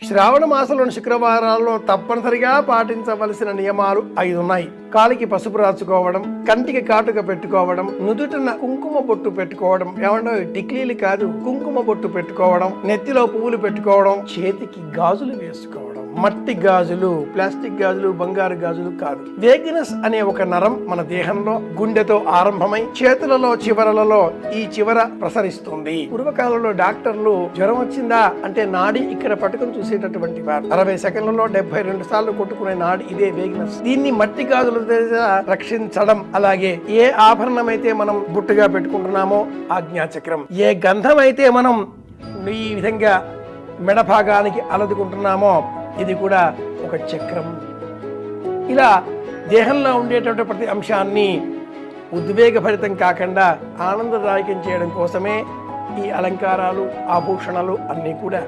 శ్రావణ మాసంలోని శుక్రవారాల్లో తప్పనిసరిగా పాటించవలసిన నియమాలు 5 ఉన్నాయి. కాలికి పసుపు రాచుకోవడం, కంటికి కాటుక పెట్టుకోవడం, నుదుటిన కుంకుమ బొట్టు పెట్టుకోవడం, ఏమన్నా టిక్లీలు కాదు కుంకుమ బొట్టు పెట్టుకోవడం, నెత్తిలో పువ్వులు పెట్టుకోవడం, చేతికి గాజులు వేసుకోవడం. మట్టి గాజులు, ప్లాస్టిక్ గాజులు, బంగారు గాజులు కాదు. వేగినస్ అనే ఒక నరం మన దేహంలో గుండెతో ఆరంభమై చేతులలో చివరలలో ఈ చివర ప్రసరిస్తుంది. పూర్వకాలంలో డాక్టర్లు జ్వరం వచ్చిందా అంటే నాడి ఇక్కడ పట్టుకుని చూసేటటువంటి వారు. 60 సెకండ్లలో 72 సార్లు కొట్టుకునే నాడి ఇదే వేగినస్. దీన్ని మట్టి గాజుల రక్షించడం, అలాగే ఏ ఆభరణం అయితే మనం బుట్టుగా పెట్టుకుంటున్నామో ఆజ్ఞాచక్రం, ఏ గంధం అయితే మనం ఈ విధంగా మెడ భాగానికి అలదుకుంటున్నామో ఇది కూడా ఒక చక్రం. ఇలా దేహంలో ఉండేటువంటి ప్రతి అంశాన్ని ఉద్వేగభరితం కాకుండా ఆనందదాయకం చేయడం కోసమే ఈ అలంకారాలు, ఆభూషణాలు అన్నీ కూడా